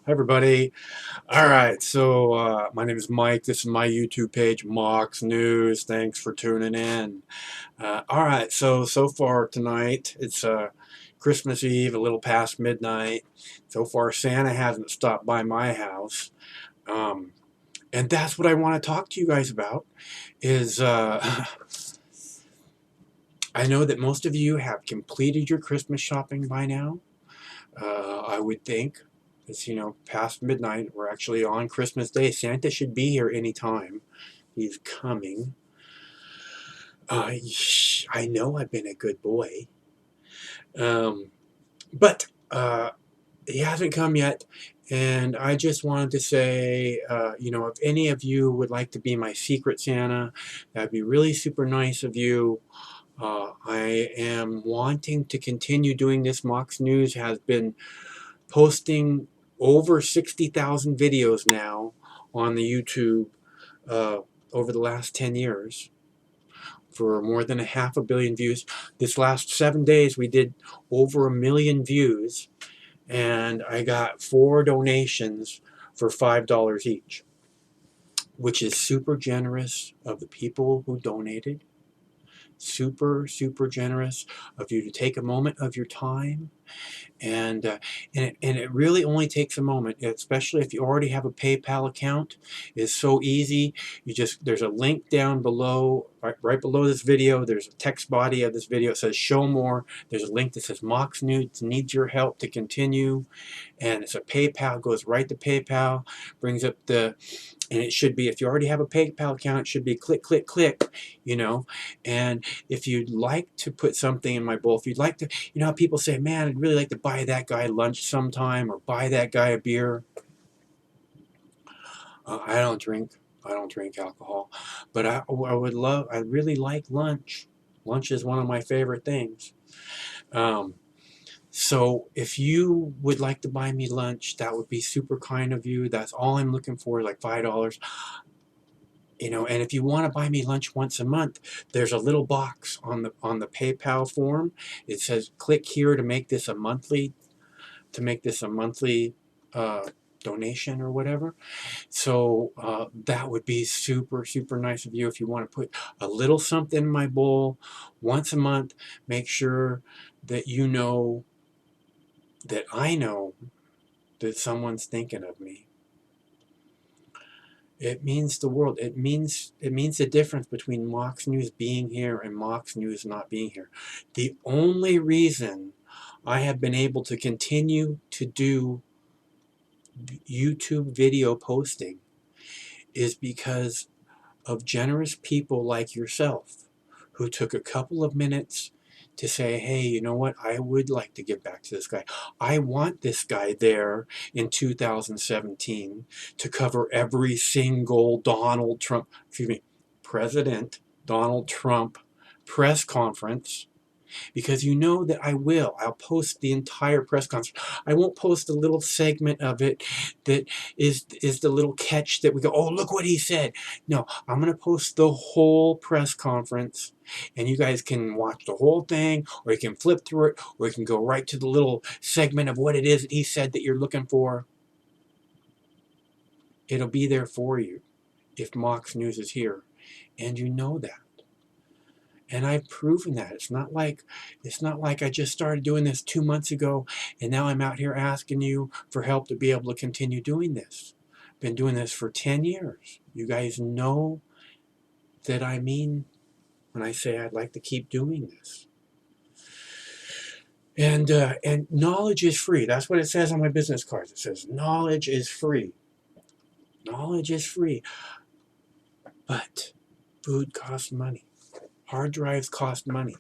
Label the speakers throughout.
Speaker 1: Hi everybody. All right, so my name is Mike. This is my YouTube page, Mox News. Thanks for tuning in. All right, so far tonight it's Christmas Eve, a little past midnight. So far, Santa hasn't stopped by my house, um, and that's what I want to talk to you guys about. Is I know that most of you have completed your Christmas shopping by now. I would think. It's, past midnight. We're actually on Christmas Day. Santa should be here anytime. He's coming. I know I've been a good boy. But he hasn't come yet. And I just wanted to say, if any of you would like to be my secret Santa, that'd be really super nice of you. I am wanting to continue doing this. Mox News has been posting over 60,000 videos now on the YouTube uh, over the last 10 years for more than 500 million views. This last 7 days we did over 1 million views, and I got 4 donations for $5 each, which is super generous of the people who donated. Super generous of you to take a moment of your time. And it really only takes a moment, especially if you already have a PayPal account. It's so easy. There's a link down below, right below this video. There's a text body of this video. It says show more. There's a link that says Mox News needs your help to continue. And it's a PayPal, goes right to PayPal, brings up and it should be, if you already have a PayPal account, it should be click, click, click, and if you'd like to put something in my bowl, if you'd like to, how people say, man, I'd really like to buy that guy lunch sometime, or buy that guy a beer. I don't drink alcohol, but I really like lunch. Lunch is one of my favorite things. So if you would like to buy me lunch, that would be super kind of you. That's all I'm looking for, like $5. And if you want to buy me lunch once a month, there's a little box on the PayPal form. It says click here to make this a monthly uh, donation or whatever. So that would be super nice of you if you want to put a little something in my bowl once a month. Make sure that that I know that someone's thinking of me. It means the world. It means the difference between Mox News being here and Mox News not being here. The only reason I have been able to continue to do YouTube video posting is because of generous people like yourself who took a couple of minutes to say, hey, you know what, I would like to give back to this guy. I want this guy there in 2017 to cover every single President Donald Trump press conference, because that I will. I'll post the entire press conference. I won't post a little segment of it that is the little catch that we go, oh, look what he said. No, I'm going to post the whole press conference, and you guys can watch the whole thing, or you can flip through it, or you can go right to the little segment of what it is that he said that you're looking for. It'll be there for you if Mox News is here, and you know that. And I've proven that. It's not like I just started doing this 2 months ago and now I'm out here asking you for help to be able to continue doing this. Been doing this for 10 years. You guys know that I mean when I say I'd like to keep doing this. And knowledge is free. That's what it says on my business cards. It says knowledge is free. Knowledge is free. But food costs money. Hard drives cost money.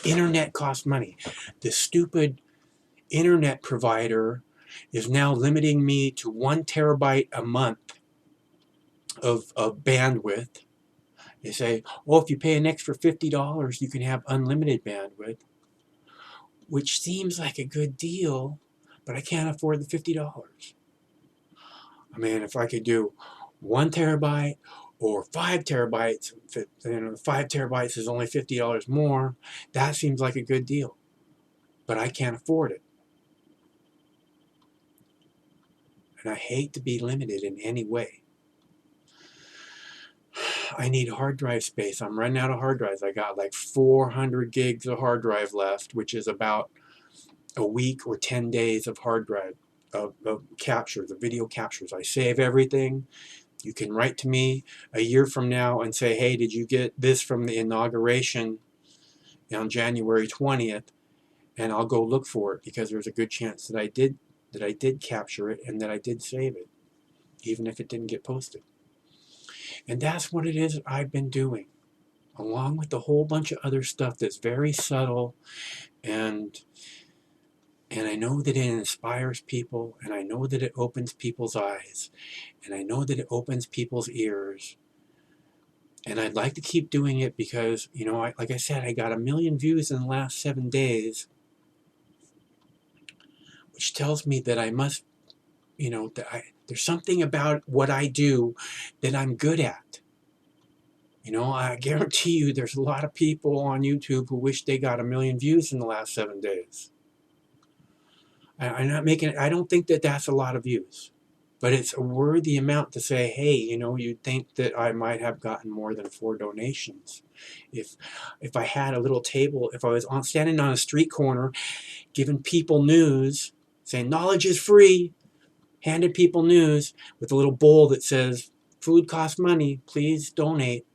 Speaker 1: Internet costs money. The stupid internet provider is now limiting me to 1 terabyte a month of bandwidth. They say, oh, if you pay an extra $50, you can have unlimited bandwidth, which seems like a good deal, but I can't afford the $50. I mean, if I could do 1 terabyte or 5 terabytes, 5 terabytes is only $50 more, that seems like a good deal, but I can't afford it. And I hate to be limited in any way. I need hard drive space. I'm running out of hard drives. I got like 400 gigs of hard drive left, which is about a week or 10 days of hard drive of captures, of video captures. I save everything. You can write to me a year from now and say, hey, did you get this from the inauguration on January 20th? And I'll go look for it, because there's a good chance that I did capture it and that I did save it, even if it didn't get posted. And that's what it is I've been doing, along with a whole bunch of other stuff that's very subtle, and I know that it inspires people, and I know that it opens people's eyes, and I know that it opens people's ears. And I'd like to keep doing it because, you know, like I said, I got 1 million views in the last 7 days, which tells me that I must, you know, there's something about what I do that I'm good at. You know, I guarantee you there's a lot of people on YouTube who wish they got 1 million views in the last 7 days. I don't think that that's a lot of views, but it's a worthy amount to say, hey, you know, you'd think that I might have gotten more than 4 donations. If I had a little table, if I was standing on a street corner giving people news, saying knowledge is free, handed people news with a little bowl that says food costs money, please donate,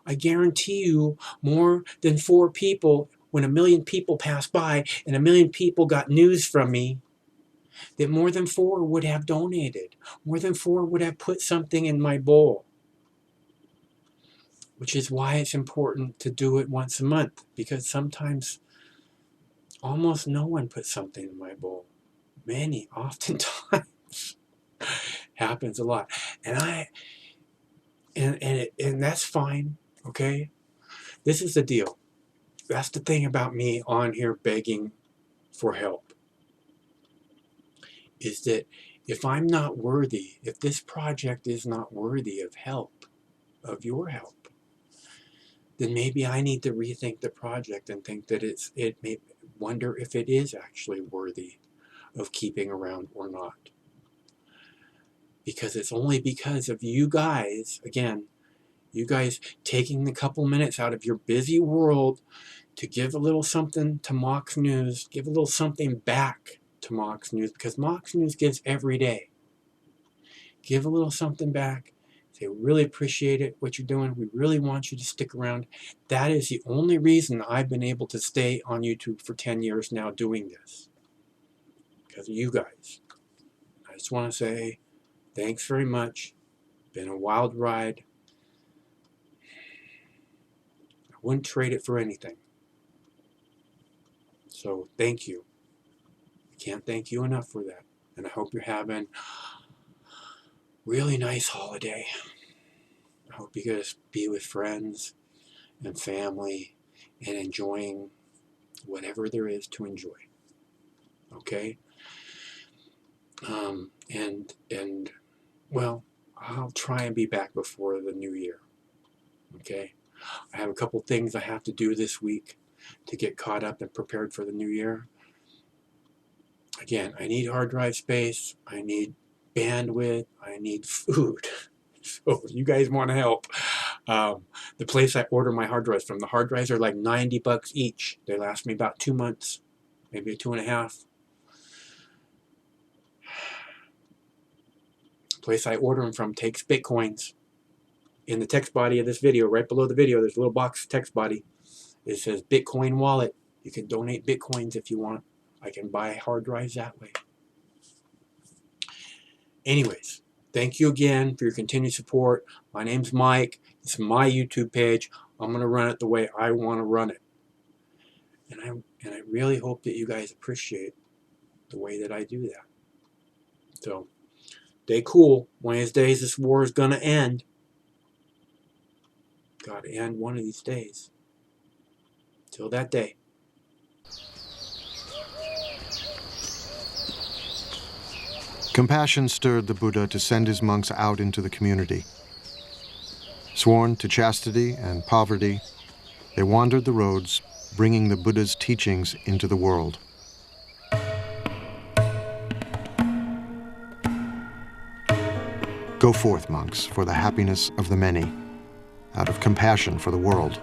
Speaker 1: I guarantee you more than 4 people, when 1 million people passed by and 1 million people got news from me, that more than 4 would have donated. More than 4 would have put something in my bowl. Which is why it's important to do it once a month, because sometimes almost no one puts something in my bowl. Many, oftentimes. Happens a lot. And that's fine, okay? This is the deal. That's the thing about me on here begging for help, is that if I'm not worthy, if this project is not worthy of help, of your help, then maybe I need to rethink the project and think that wonder if it is actually worthy of keeping around or not. Because it's only because of you guys, again, you guys taking a couple minutes out of your busy world to give a little something to Mox News, give a little something back to Mox News, because Mox News gives every day. Give a little something back. Say, we really appreciate it, what you're doing. We really want you to stick around. That is the only reason I've been able to stay on YouTube for 10 years now doing this. Because of you guys. I just want to say thanks very much. Been a wild ride. I wouldn't trade it for anything. So thank you. I can't thank you enough for that. And I hope you're having a really nice holiday. I hope you get to be with friends and family and enjoying whatever there is to enjoy. Okay? Well, I'll try and be back before the new year. Okay? I have a couple things I have to do this week to get caught up and prepared for the new year. Again, I need hard drive space, I need bandwidth, I need food. So if you guys want to help, the place I order my hard drives from, the hard drives are like $90 each. They last me about 2 months, maybe 2.5. The place I order them from takes Bitcoins. In the text body of this video, right below the video, there's a little box text body. It says Bitcoin wallet. You can donate Bitcoins if you want. I can buy hard drives that way. Anyways, thank you again for your continued support. My name's Mike. It's my YouTube page. I'm going to run it the way I want to run it. And I really hope that you guys appreciate the way that I do that. So, stay cool. One of these days this war is going to end. Got to end one of these days. Till that day.
Speaker 2: Compassion stirred the Buddha to send his monks out into the community. Sworn to chastity and poverty, they wandered the roads, bringing the Buddha's teachings into the world. Go forth, monks, for the happiness of the many, out of compassion for the world.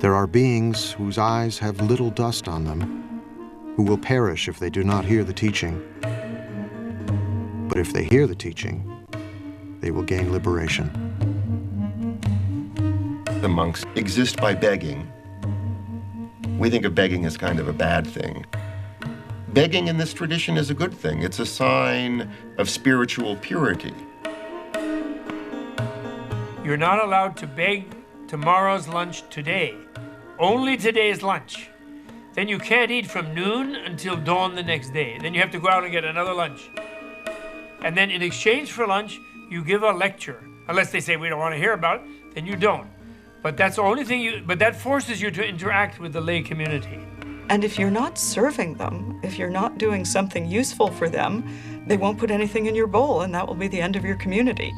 Speaker 2: There are beings whose eyes have little dust on them, who will perish if they do not hear the teaching. But if they hear the teaching, they will gain liberation.
Speaker 3: The monks exist by begging. We think of begging as kind of a bad thing. Begging in this tradition is a good thing. It's a sign of spiritual purity.
Speaker 4: You're not allowed to beg tomorrow's lunch today. Only today's lunch. Then you can't eat from noon until dawn the next day. Then you have to go out and get another lunch. And then in exchange for lunch, you give a lecture. Unless they say we don't want to hear about it, then you don't. But that's the only thing but that forces you to interact with the lay community.
Speaker 5: And if you're not serving them, if you're not doing something useful for them, they won't put anything in your bowl, and that will be the end of your community.